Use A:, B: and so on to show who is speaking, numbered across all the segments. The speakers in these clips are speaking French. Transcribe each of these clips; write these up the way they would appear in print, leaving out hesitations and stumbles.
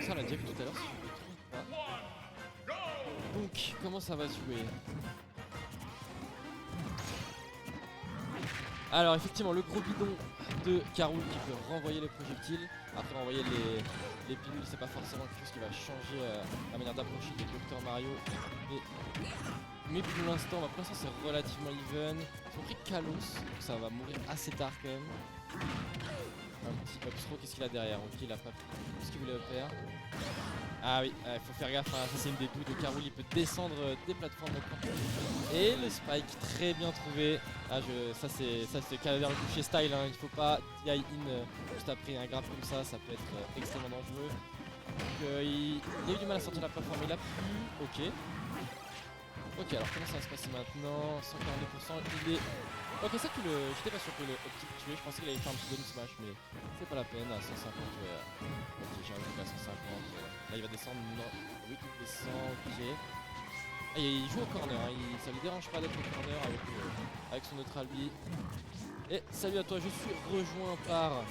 A: ça on l'a déjà vu tout à l'heure si je me trompe pas. Donc comment ça va se jouer? Alors effectivement le gros bidon de Carroul qui peut renvoyer les projectiles. Après renvoyer les pilules c'est pas forcément quelque chose qui va changer la manière d'approcher de Dr Mario. Mais pour l'instant c'est relativement even. Ils ont pris Kalos, donc ça va mourir assez tard quand même. Un petit up throw, qu'est-ce qu'il a derrière? Ok, il a pas pris ce qu'il voulait faire. Ah oui, il faut faire gaffe, hein. Ça c'est une des douilles de Carroul, il peut descendre des plateformes de camp. Et le spike très bien trouvé. Ah, ça c'est Calaver le coucher style, hein. Il faut pas DI in juste après un grab comme ça peut être extrêmement dangereux. Donc il a eu du mal à sortir de la plateforme, il a pu. Ok, alors comment ça va se passer maintenant? 142%, il est... Ok, ça tu le... J'étais pas sûr que le optique tué, je pensais qu'il allait faire un petit bonus smash, mais c'est pas la peine, à 150, ouais. Ok, j'ai un truc à 150, là il va descendre, non, oui il descend, ok. Ah, il joue au corner, hein. Ça lui dérange pas d'être au corner avec son neutral B. Et salut à toi, je suis rejoint par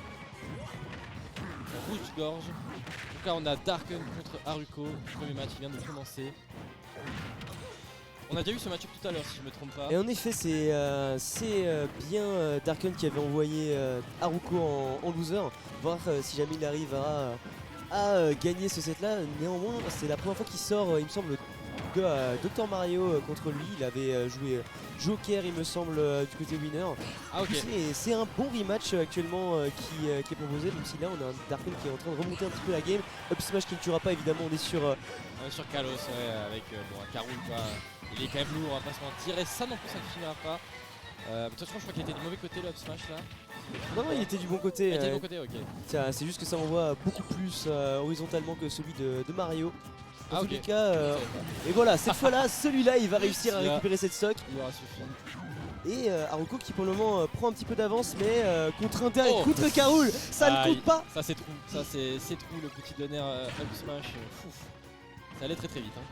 A: Rouge Gorge. Donc là on a Darken contre Haruko, le premier match vient de commencer. On a déjà vu ce match-up tout à l'heure si je me trompe pas.
B: Et en effet c'est bien Darken qui avait envoyé Haruko en loser. Voir si jamais il arrive à gagner ce set là. Néanmoins c'est la première fois qu'il sort il me semble Dr Mario contre lui. Il avait joué Joker il me semble du côté winner.
A: Ah ok.
B: C'est un bon rematch actuellement qui est proposé. Même si là on a un Darken qui est en train de remonter un petit peu la game. Up smash qui ne tuera pas évidemment, on est sur
A: Kalos ouais, avec un Carroul quoi. Il est quand même lourd, on va pas se mentir, et ça non plus ça ne finira pas. De toute façon je crois qu'il était du mauvais côté le up smash là.
B: Non, il était du bon côté.
A: Il était du bon côté, ok.
B: C'est juste que ça envoie beaucoup plus horizontalement que celui de Mario. Dans tous les
A: ok.
B: cas, et voilà, cette fois-là, celui-là il va réussir à récupérer cette stock.
A: Il aura suffi.
B: Et Haruko qui pour le moment prend un petit peu d'avance, mais contre un dernier, contre Carroul, ça ne compte pas.
A: Ça c'est trou, le petit donner up smash. Ça allait très vite. Hein.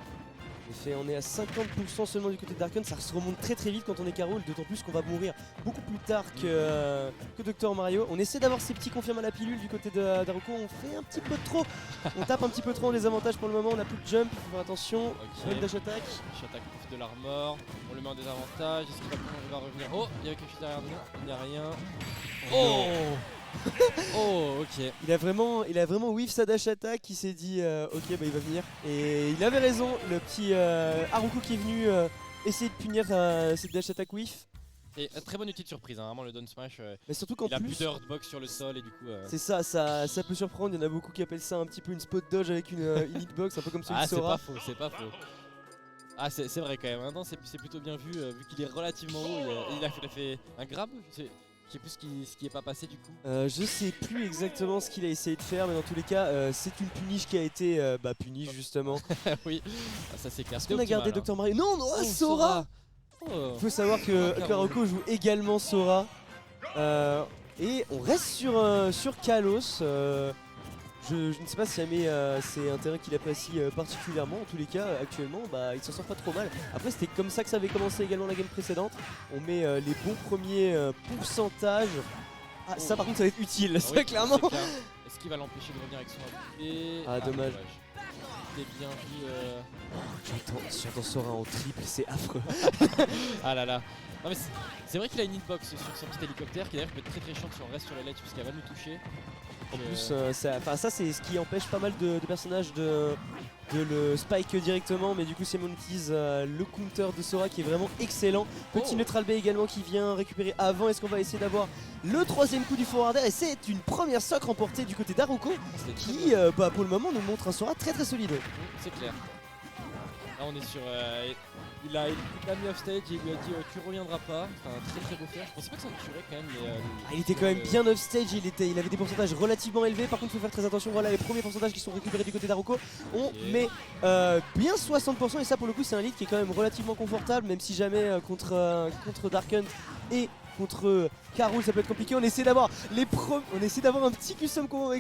B: En effet, on est à 50% seulement du côté de Darken, ça se remonte très vite quand on est Carroul, d'autant plus qu'on va mourir beaucoup plus tard que Dr Mario. On essaie d'avoir ces petits confirmes à la pilule du côté d'Haruko, on fait un petit peu trop, on tape un petit peu trop en désavantage pour le moment, on n'a plus de jump, il faut faire attention,
A: Ok.
B: dash attack.
A: Dash attack profite de l'armor, on le met en désavantage, est-ce qu'il va revenir? Oh, il y avait quelque chose derrière nous, il n'y a rien. Oh oh ok.
B: Il a vraiment whiff sa dash attack, il s'est dit ok bah il va venir. Et il avait raison, le petit Haruko qui est venu essayer de punir cette dash attack whiff.
A: Et très bonne petite surprise, hein, vraiment le down smash.
B: Mais surtout qu'en
A: il a
B: plus,
A: plus de hurtbox sur le sol et du coup...
B: c'est ça peut surprendre, il y en a beaucoup qui appellent ça un petit peu une spot dodge avec une hitbox, un peu comme celui de Sora.
A: C'est pas faux. Ah c'est vrai quand même, maintenant c'est plutôt bien vu, vu qu'il est relativement haut, il a fait un grab, je sais plus ce qui est pas passé du coup.
B: Je sais plus exactement ce qu'il a essayé de faire, mais dans tous les cas, c'est une punish qui a été punish justement.
A: Oui, ça c'est clair.
B: Est-ce qu'on a gardé
A: hein.
B: Dr Mario? Non, Sora.
A: Oh.
B: Il faut savoir que Haruko joue également Sora. Et on reste sur Kalos. Je ne sais pas si jamais c'est un terrain qu'il apprécie particulièrement. En tous les cas, actuellement, il s'en sort pas trop mal. Après, c'était comme ça que ça avait commencé également la game précédente. On met les bons premiers pourcentages. Ah, ça par contre, ça va être utile, ça
A: Oui,
B: clairement.
A: Est-ce qu'il va l'empêcher de revenir avec son AWP?
B: Ah, dommage.
A: C'était bien vu.
B: J'entends Sora en triple, c'est affreux.
A: Ah là là. Non mais c'est vrai qu'il a une hitbox sur son petit hélicoptère qui d'ailleurs peut être très chiant si on reste sur la ledge puisqu'elle va nous toucher.
B: En plus, ça c'est ce qui empêche pas mal de personnages de le spike directement, mais du coup c'est monétise le counter de Sora qui est vraiment excellent. Petit neutral B également qui vient récupérer avant. Est-ce qu'on va essayer d'avoir le troisième coup du forward air? Et c'est une première stock remportée du côté d'Haruko qui pour le moment nous montre un Sora très solide.
A: C'est clair. Là on est sur... il a mis off stage et il lui a dit tu reviendras pas. Enfin très beau faire. Je pensais pas que ça me tuerait quand même mais...
B: il était quand même bien off stage, il avait des pourcentages relativement élevés. Par contre il faut faire très attention, voilà les premiers pourcentages qui sont récupérés du côté d'Haruko. On met bien 60% et ça pour le coup c'est un lead qui est quand même relativement confortable. Même si jamais contre Darken et contre Carroul ça peut être compliqué. On essaie d'avoir un petit custom combo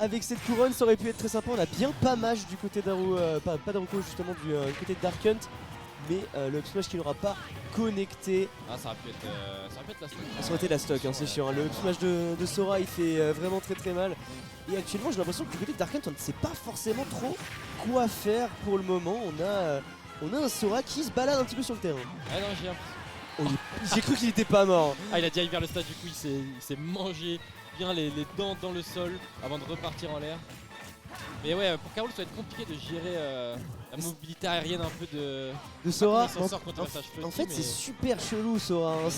B: avec cette couronne, ça aurait pu être très sympa. On a bien pas match du côté d'Haruko, pas d'Haruko justement, du côté de Dark Hunt. mais le up smash qui n'aura pas connecté.
A: Ah, ça aurait pu être la stock.
B: Ça aurait été la stock, hein, c'est sûr. Le up smash de Sora il fait vraiment très mal. Et actuellement j'ai l'impression que du côté de Dark Hunt on ne sait pas forcément trop quoi faire pour le moment. On a un Sora qui se balade un petit peu sur le terrain.
A: Ah non, j'ai l'impression.
B: J'ai cru qu'il était pas mort.
A: Ah, il a direct vers le stade, du coup il s'est mangé bien les dents dans le sol avant de repartir en l'air. Mais ouais, pour Carole ça va être compliqué de gérer la mobilité aérienne un peu de
B: Sora.
A: En
B: fait c'est super chelou Sora, hein.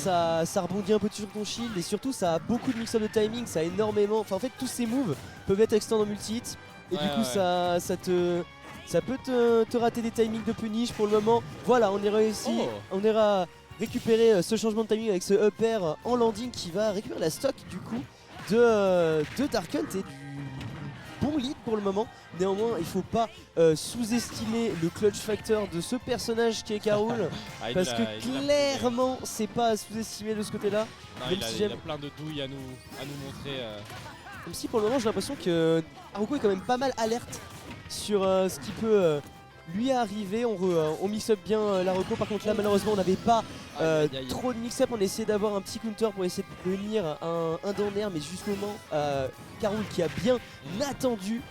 B: Ça rebondit un peu sur ton shield et surtout ça a beaucoup de mix-up de timing, ça a énormément. Enfin en fait tous ces moves peuvent être extend en multi-hit et du coup ça peut te rater des timings de punish pour le moment. Voilà, on est réussi, on ira récupérer ce changement de timing avec ce up air en landing qui va récupérer la stock du coup de Dark Hunt et du bon lead pour le moment. Néanmoins il faut pas sous-estimer le clutch factor de ce personnage qui est Carole parce que clairement c'est pas à sous-estimer de ce côté là.
A: Il a plein de douilles à nous montrer.
B: Même si pour le moment j'ai l'impression que Haruko est quand même pas mal alerte sur ce qui peut lui arriver. On mix up bien la reco, par contre là malheureusement on n'avait pas trop de mix up, on essayait d'avoir un petit counter pour essayer de venir un down air, mais juste au moment Carole qui a bien attendu.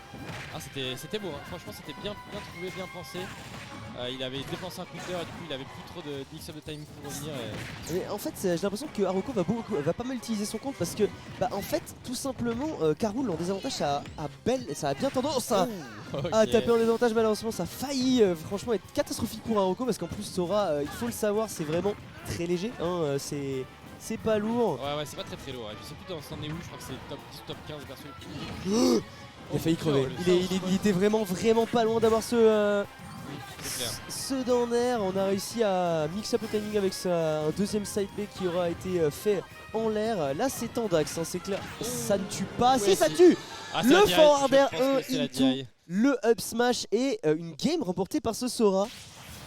A: Ah c'était beau, hein. Franchement c'était bien trouvé, bien pensé. Il avait dépensé un counter et du coup il avait plus trop de mix-up de timing pour revenir.
B: Mais en fait j'ai l'impression que Haruko va pas mal utiliser son compte parce que en fait tout simplement Carole en désavantage ça a bien tendance à taper en désavantage. Malheureusement ça a failli franchement être catastrophique pour Haruko parce qu'en plus Sora il faut le savoir c'est vraiment très léger, hein, c'est pas lourd.
A: Ouais c'est pas très lourd, je sais plus dans c'en est où, je crois que c'est top 10 top 15 perso les plus.
B: Il a failli crever, il était vraiment pas loin d'avoir ce down air. On a réussi à mix up le timing avec un deuxième side B qui aura été fait en l'air. Là c'est Tandax, hein, c'est clair, ça ne tue pas, si ça tue. Le forward air 1 into le up smash et une game remportée par ce Sora.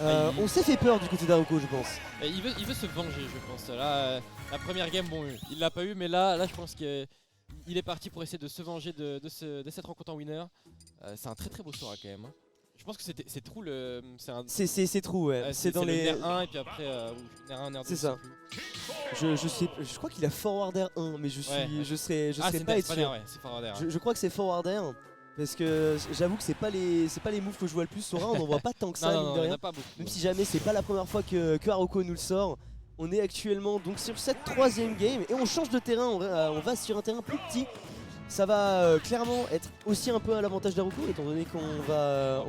B: On s'est fait peur du côté d'Haruko je pense.
A: Il veut se venger je pense. Là, la première game bon il l'a pas eu, mais là je pense qu'il est parti pour essayer de se venger de cette rencontre en winner. C'est un très beau Sora quand même, hein. Je pense que c'est true le...
B: C'est true ouais. C'est dans les...
A: Nair 1 et puis après Nair 1, Nair 2.
B: C'est ça. Je crois qu'il a forward air 1 mais je serais pas être sûr. Je crois que c'est forward air. Parce que j'avoue que c'est pas les moves que je vois le plus. Sora on en voit pas tant que ça mine de rien. Même si jamais c'est pas la première fois que Haruko nous le sort. On est actuellement donc sur cette troisième game et on change de terrain, on va sur un terrain plus petit. Ça va clairement être aussi un peu à l'avantage d'Haruko étant donné qu'on va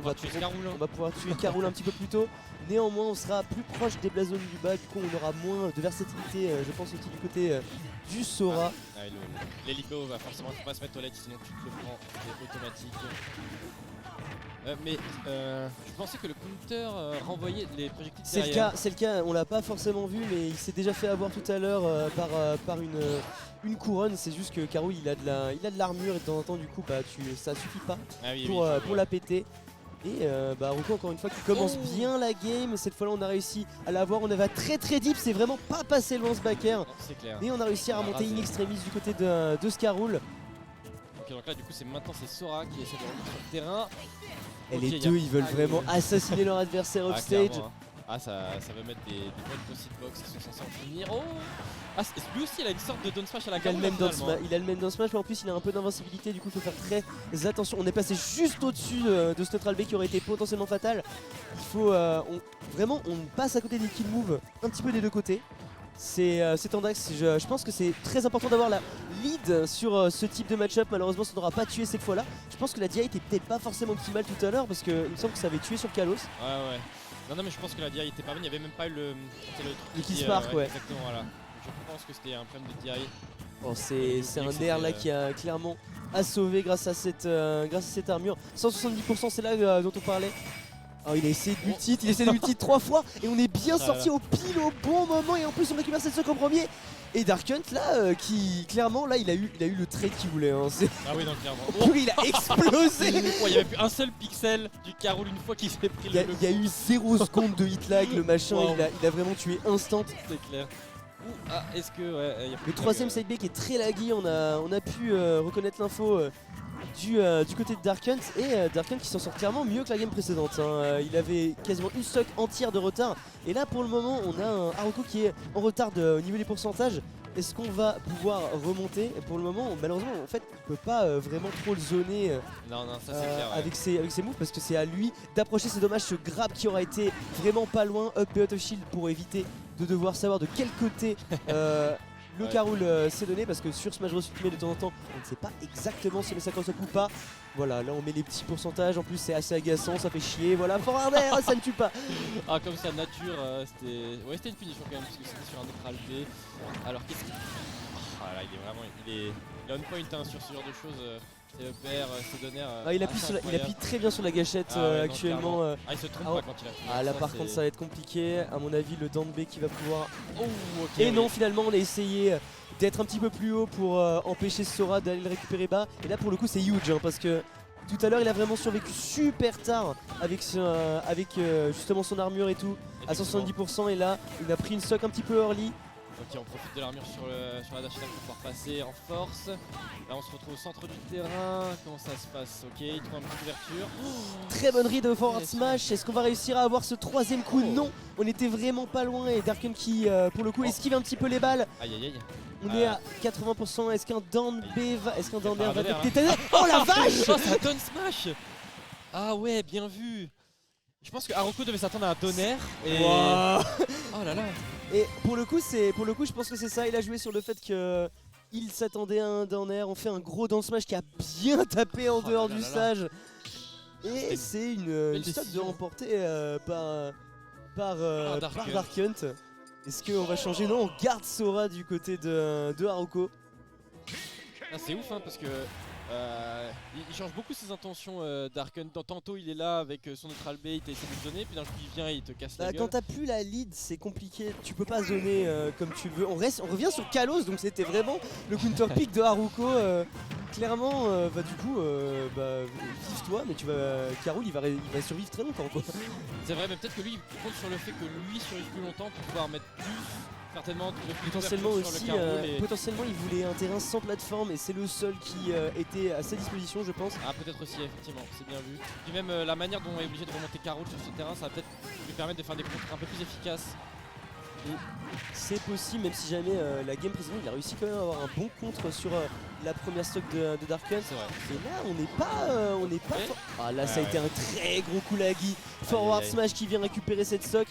B: pouvoir tuer Carole un petit peu plus tôt. Néanmoins on sera plus proche des blazones du bas, du coup on aura moins de versatilité je pense aussi du côté du Sora.
A: L'hélico va forcément pas se mettre aux lettres sinon tu te le prends, c'est automatique. Mais je pensais que le counter renvoyait les projectiles derrière.
B: C'est le cas, on l'a pas forcément vu mais il s'est déjà fait avoir tout à l'heure par une couronne. C'est juste que Carole il a de l'armure et de temps en temps du coup ça suffit pas pour la péter. Et Haruko encore une fois qui commence bien la game. Cette fois là on a réussi à l'avoir, on va très deep, c'est vraiment pas passé loin ce back air. Et on a réussi à remonter in extremis du côté de Scarole.
A: Ok donc là du coup maintenant c'est Sora qui essaie de remonter sur le terrain.
B: Et les deux ils veulent vraiment assassiner leur adversaire upstage.
A: Ah ça veut mettre des bonnes post box qui sont censés en finir. Lui aussi il a une sorte de down smash à la Carole.
B: Il a le même down smash mais en plus il a un peu d'invincibilité, du coup il faut faire très attention. On est passé juste au-dessus de ce neutral B qui aurait été potentiellement fatal. Il faut vraiment on passe à côté des kill moves un petit peu des deux côtés. C'est Tandax, je pense que c'est très important d'avoir la lead sur ce type de match-up. Malheureusement ça n'aura pas tué cette fois là. Je pense que la DI était peut-être pas forcément optimale tout à l'heure parce qu'il me semble que ça avait tué sur Kalos.
A: Ouais. Non mais je pense que la DI était pas bonne, il y avait même pas eu le
B: kill spark ouais.
A: Exactement voilà. Je pense que c'était un problème de DI.
B: Bon, c'est un air là qui a clairement à sauver grâce à cette armure. 170% c'est là dont on parlait. Oh, il a essayé de multi, 3 fois et on est bien sorti au bon moment et en plus on récupère cette stock en premier. Et Dark Hunt là qui clairement là il a eu le trade qu'il voulait hein.
A: Ah oui non clairement.
B: Il a explosé.
A: Il y avait plus un seul pixel du Carole une fois qu'il s'est pris le...
B: Il y a eu 0 seconde de hit lag, le machin il a vraiment tué instant.
A: C'est clair. Est-ce que
B: le troisième side B qui est très laggy, on a pu reconnaître l'info du côté de Dark Hunt et Dark Hunt qui s'en sort clairement mieux que la game précédente. Il avait quasiment une stock entière de retard et là pour le moment on a un Haruko qui est en retard au niveau des pourcentages. Est-ce qu'on va pouvoir remonter? Et pour le moment malheureusement en fait il peut pas vraiment trop le zoner
A: Non, ça c'est clair. Ouais.
B: avec ses moves parce que c'est à lui d'approcher. C'est dommage ce grab qui aura été vraiment pas loin, up et out of shield pour éviter de devoir savoir de quel côté le K-Rool s'est donné parce que sur Smash Bros Ultimate de temps en temps on ne sait pas exactement si ça cross up ou pas. Voilà, là on met les petits pourcentages, en plus c'est assez agaçant, ça fait chier, voilà, forwarder, ça ne tue pas.
A: Ah comme ça nature, c'était une punition quand même parce que c'était sur un neutral B. Alors qu'est-ce qu'il... Ah là il est on point hein, sur ce genre de choses. C'est EPR, c'est Donner.
B: Il appuie très bien sur la gâchette actuellement.
A: Il se trompe pas quand il appuie.
B: Là par contre ça va être compliqué, à mon avis le down B qui va pouvoir...
A: Et
B: non finalement on a essayé d'être un petit peu plus haut pour empêcher Sora d'aller le récupérer bas. Et là pour le coup c'est huge parce que tout à l'heure il a vraiment survécu super tard avec, justement son armure et tout à 170% et là il a pris une stock un petit peu early.
A: Ok, on profite de l'armure sur la dash attack pour pouvoir passer en force. Là on se retrouve au centre du terrain. Comment ça se passe? Ok, il trouve une petite ouverture.
B: Très bonne read de forward smash. Est-ce qu'on va réussir à avoir ce troisième coup? Non, on était vraiment pas loin et Dark Hunt qui pour le coup esquive un petit peu les balles.
A: Aïe aïe aïe.
B: On est à 80%. Est-ce qu'un down B va... Est-ce qu'un down air va détecter? Oh la vache!
A: Oh, c'est un down smash! Ah ouais, bien vu. Je pense que Haruko devait s'attendre à un donner et...
B: Wow.
A: Oh là là.
B: Et pour le coup je pense que c'est ça. Il a joué sur le fait que il s'attendait à un down air. On fait un gros down smash qui a bien tapé en dehors du stage. Et c'est une stock de remporter par Dark Hunt. Est-ce qu'on va changer? Non, on garde Sora du côté de Haruko.
A: Ah, c'est ouf hein, parce que il change beaucoup ses intentions Dark Hunt. Tantôt il est là avec son neutral B, il t'essaie de zoner, puis d'un coup il vient et il te casse la gueule.
B: Quand t'as plus la lead c'est compliqué, tu peux pas zoner comme tu veux. On revient sur Kalos, donc c'était vraiment le counter pick de Haruko. Clairement, du coup, vive-toi, mais K-Rool il va survivre très longtemps quoi.
A: C'est vrai, mais peut-être que lui il compte sur le fait que lui survive plus longtemps pour pouvoir mettre plus. Certainement,
B: potentiellement aussi, potentiellement il voulait un terrain sans plateforme et c'est le seul qui était à sa disposition je pense.
A: Ah peut-être aussi effectivement, c'est bien vu. Puis même la manière dont on est obligé de remonter K-Rool sur ce terrain, ça va peut-être lui permettre de faire des contres un peu plus efficaces.
B: C'est possible, même si jamais la game précédente il a réussi quand même à avoir un bon contre sur la première stock de Dark Hunt.
A: C'est vrai.
B: Et là on n'est pas Ah là ça a été un très gros coup laggy. Forward smash qui vient récupérer cette stock.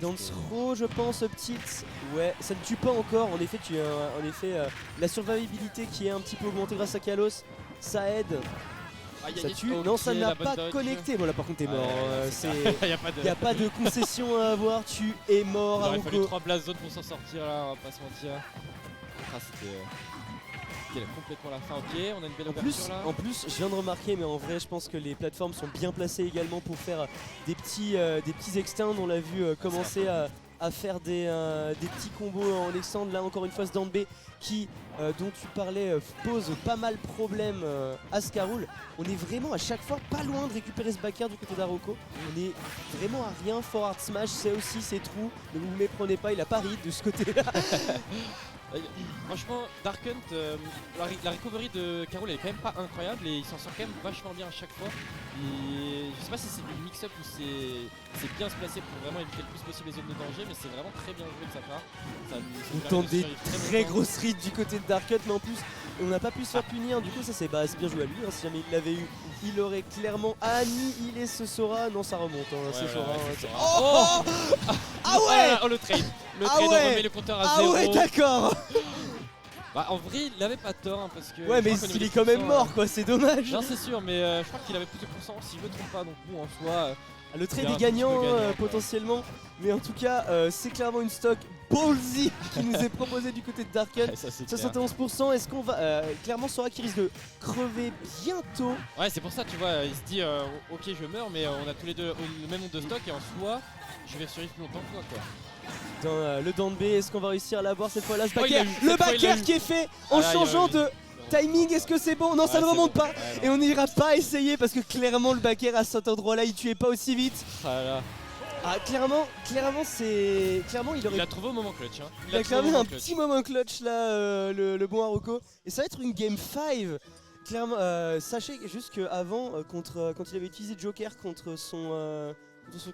B: Dans throw je pense petite. Ouais ça ne tue pas encore. En effet la survivabilité qui est un petit peu augmentée grâce à Kalos, ça aide. Ça tue. Okay, non ça n'a pas connecté. Bon là par contre t'es mort. Il n'y a pas de concession à avoir. Tu es mort.
A: Il fallu 3 blast zones pour s'en sortir là, on va pas se mentir. Ah c'était complètement la fin. Ok, on a une belle ouverture là.
B: En plus je viens de remarquer, mais en vrai je pense que les plateformes sont bien placées également pour faire des petits extends. On l'a vu commencer à faire des petits combos en extend. Là encore une fois ce down B qui dont tu parlais pose pas mal problème à K-Rool. On est vraiment à chaque fois pas loin de récupérer ce backer du côté d'Haruko. On est vraiment à rien. Forward smash c'est aussi ses trous, ne vous méprenez pas, il a pas read de ce côté là.
A: Franchement, Dark Hunt, la recovery de K-Rool elle est quand même pas incroyable et il s'en sort quand même vachement bien à chaque fois. Et je sais pas si c'est du mix-up ou c'est bien se placer pour vraiment éviter le plus possible les zones de danger, mais c'est vraiment très bien joué de sa part.
B: On tente des très grosses reads du côté de Dark Hunt, mais en plus on n'a pas pu se faire punir. Du coup ça c'est bien joué à lui, si jamais il l'avait eu il aurait clairement annihilé ce Sora. Non ça remonte c'est Sora. Ah ouais.
A: Oh le trade on remet le compteur à 0.
B: Ah ouais d'accord.
A: Bah en vrai il avait pas tort parce que...
B: Ouais mais il est quand même mort quoi, c'est dommage.
A: Non c'est sûr mais je crois qu'il avait plus de pourcent si je me trompe pas, donc bon en soi...
B: Le trade est gagnant potentiellement, mais en tout cas c'est clairement une stock ballsy qui nous est proposée du côté de Dark Hunt. 71%, est-ce qu'on va... clairement Sora qui risque de crever bientôt.
A: Ouais c'est pour ça tu vois, il se dit ok je meurs mais on a tous les deux le même nombre de stock et en soi je vais survivre plus longtemps que toi quoi.
B: Dans le down B, est-ce qu'on va réussir à l'avoir cette fois là ce backer? Le backer qui est fait en changeant de timing, est-ce que c'est bon? Non ça ne remonte pas et on n'ira pas essayer parce que clairement le backer à cet endroit là il tuait pas aussi vite. Clairement il
A: a trouvé au moment clutch hein.
B: Il a clairement un petit moment clutch là le bon Haruko. Et ça va être une game 5. clairement, sachez juste qu'avant, quand il avait utilisé Joker contre son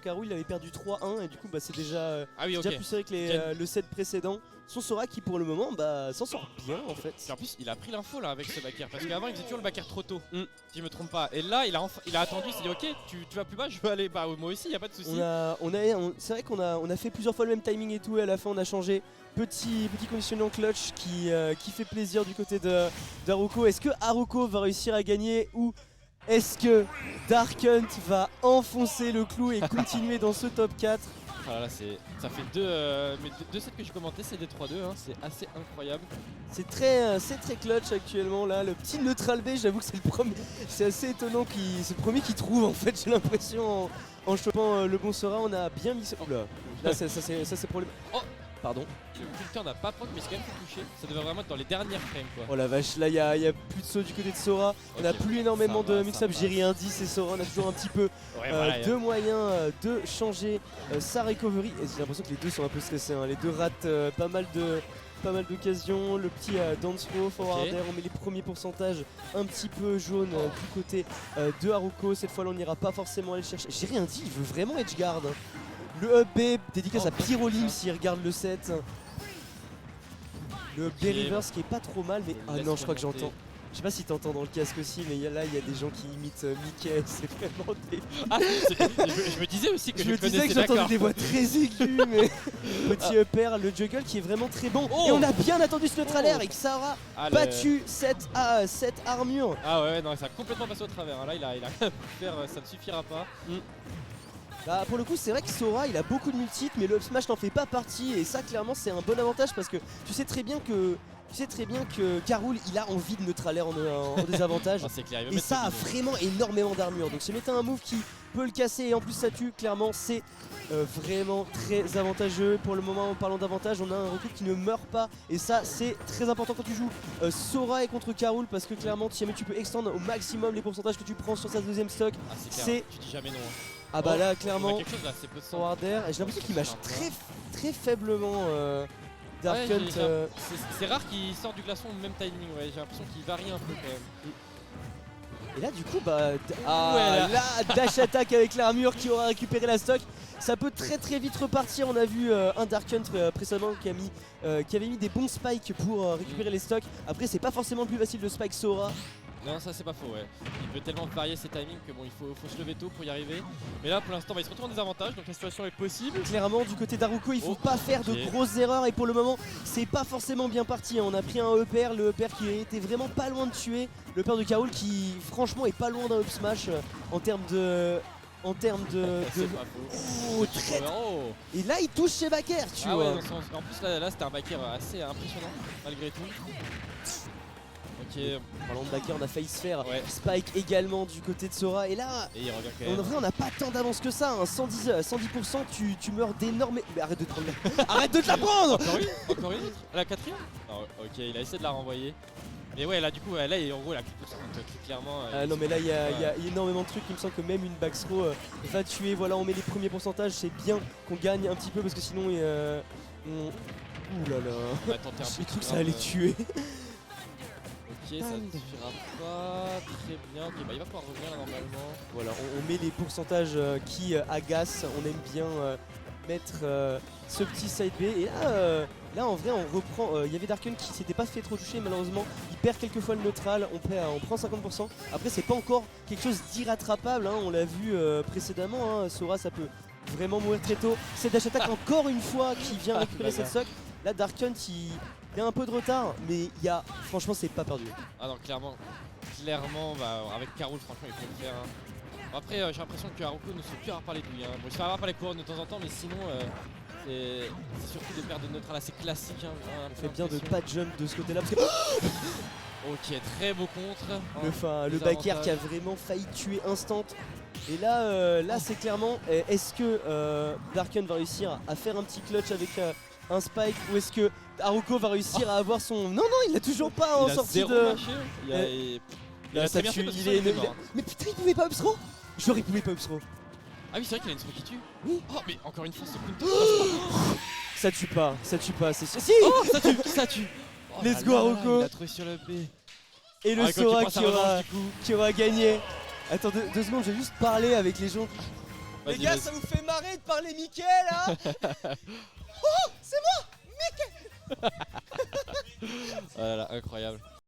B: carreau, il avait perdu 3-1 et du coup bah, c'est déjà,
A: Ah oui, ok.
B: déjà plus serré que le set précédent. Son Sora qui pour le moment bah, s'en sort bien en fait.
A: Et en plus, il a pris l'info là avec ce backer parce qu'avant il faisait toujours le backer trop tôt, si je me trompe pas. Et là, il a attendu, il s'est dit ok, tu vas plus bas, je veux aller. Bah moi aussi, y a pas de souci.
B: C'est vrai qu'on a fait plusieurs fois le même timing et tout et à la fin on a changé. Petit conditionnement clutch qui fait plaisir du côté d'Haruko. Est-ce que Haruko va réussir à gagner ou est-ce que Dark Hunt va enfoncer le clou et continuer dans ce top 4?
A: Voilà, ça fait deux sets que j'ai commenté, c'est des 3-2, hein, c'est assez incroyable.
B: C'est très clutch actuellement là. Le petit neutral B, j'avoue que c'est le premier. C'est assez étonnant c'est le premier qui trouve en fait, j'ai l'impression en chopant le bon Sora. On a bien mis. Oula, là ça c'est problème. Oh, pardon.
A: Le culteur n'a pas proc mais c'est quand même fait toucher. Ça devrait vraiment être dans les dernières frames quoi.
B: Oh la vache, là il y a plus de saut du côté de Sora. On a plus énormément de mix-up, j'ai rien dit, c'est Sora. On a toujours un petit peu de moyens de changer sa recovery. Et j'ai l'impression que les deux sont un peu stressés, hein. Les deux ratent pas mal d'occasions. Le petit dance throw, forward air, on met les premiers pourcentages un petit peu jaunes du côté de Haruko. Cette fois là on n'ira pas forcément aller le chercher. J'ai rien dit, il veut vraiment edgeguard. Le up B, dédicace à Pyrolim s'il regarde le set. Le B-reverse qui est pas trop mal, mais ah non, je crois que j'entends. Je sais pas si t'entends dans le casque aussi, mais là il y a des gens qui imitent Mickey, c'est vraiment des.
A: Ah, je me disais aussi que
B: je me disais que j'entendais des voix très aiguës, mais petit upper, le juggle qui est vraiment très bon. Et on a bien attendu ce neutral air et que ça aura battu cette armure.
A: Ah ouais, non, ça a complètement passé au travers. Hein. Là, il a faire, ça ne suffira pas.
B: Bah pour le coup c'est vrai que Sora il a beaucoup de multi mais le up smash n'en fait pas partie et ça clairement c'est un bon avantage parce que tu sais très bien que Carul il a envie de neutral air en désavantage.
A: C'est clair,
B: et ça a vraiment énormément d'armure donc se mettre un move qui peut le casser et en plus ça tue clairement c'est vraiment très avantageux. Pour le moment en parlant d'avantage on a un recul qui ne meurt pas et ça c'est très important quand tu joues Sora et contre Carul parce que clairement si jamais tu peux extendre au maximum les pourcentages que tu prends sur sa deuxième stock.
A: C'est tu dis jamais non.
B: Ah bah là clairement
A: forward
B: air et j'ai l'impression qu'il mâche très faiblement Dark Hunt.
A: C'est rare qu'il sorte du glaçon au même timing, ouais, j'ai l'impression qu'il varie un peu quand même.
B: Et là du coup bah là dash attack avec l'armure qui aura récupéré la stock. Ça peut très vite repartir. On a vu un Dark Hunt précédemment qui avait mis des bons spikes pour récupérer les stocks. Après c'est pas forcément le plus facile de spike Sora.
A: Non, ça c'est pas faux, ouais. Il peut tellement varier ses timings que bon, il faut se lever tôt pour y arriver. Mais là pour l'instant il se retrouve en désavantage donc la situation est possible.
B: Clairement du côté d'Haruko il faut pas faire de grosses erreurs et pour le moment c'est pas forcément bien parti, hein. On a pris un EPR, le EPR qui était vraiment pas loin de tuer. Le EPR de Carul qui franchement est pas loin d'un up smash en termes de...
A: Oh,
B: Et là il touche chez backer tu vois.
A: Ouais, en plus là c'était un backer assez impressionnant malgré tout. Ok.
B: Parlant de backer, on a failli se faire spike également du côté de Sora. Et là, en vrai, on n'a pas tant d'avance que ça. Hein. 110%, tu meurs d'énormes. Mais arrête de te prendre. Arrête de te la prendre.
A: Encore une autre. La quatrième. Ok, il a essayé de la renvoyer. Mais ouais, là, du coup, là, en gros, la clairement.
B: Non, mais là, il y a énormément de trucs. Il me semble que même une back throw va tuer. Voilà, on met les premiers pourcentages. C'est bien qu'on gagne un petit peu parce que sinon, ouh là là. J'ai cru que ça allait tuer.
A: Ok, ça ne suffira pas très bien. Ok, bah il va pouvoir revenir là, normalement.
B: Voilà, on met les pourcentages qui agacent. On aime bien mettre ce petit side B. Et là en vrai, on reprend. Il y avait Darken qui s'était pas fait trop toucher, malheureusement. Il perd quelques fois le neutral. On prend 50%. Après, c'est pas encore quelque chose d'irrattrapable. Hein. On l'a vu précédemment. Hein. Sora, ça peut vraiment mourir très tôt. C'est dash attack encore une fois qui vient récupérer cette stock. Là, Dark Hunt, il y a un peu de retard, mais franchement, c'est pas perdu.
A: Ah non, clairement, bah, avec Carul, franchement, il faut le faire. Hein. Après, j'ai l'impression que Haruko ne se fait plus avoir par les couilles. Hein. Bon, il se fait avoir par les couronnes de temps en temps, mais sinon, c'est surtout des pertes de neutral assez classiques. Hein,
B: on fait bien de pas jump de ce côté-là. Parce que...
A: ok, très beau contre.
B: Le backer qui a vraiment failli tuer instant. Et là, c'est clairement, est-ce que Darken va réussir à faire un petit clutch avec un spike ou est-ce que Haruko va réussir à avoir son... Non, il l'a toujours pas en sortie de...
A: Il a
B: ça tue, mais putain, il pouvait pas up throw. Genre, il pouvait pas up throw.
A: Ah oui, c'est vrai qu'il a une throw qui tue.
B: Oui.
A: Oh, mais encore une fois, ce counter.
B: Ça tue pas, c'est sûr. Si
A: ça tue.
B: Let's go Haruko.
A: Il a trouvé sur le B.
B: Et le
A: Raiko qui
B: Sora
A: prend sa revanche, du coup.
B: qui aura gagné. Attends 2 secondes, je vais juste parler avec les gens. Les
A: Vas-y,
B: gars,
A: vas-y.
B: ça vous fait marrer de parler Mickey là? Oh, c'est moi, Mickey.
A: Oh là là, incroyable.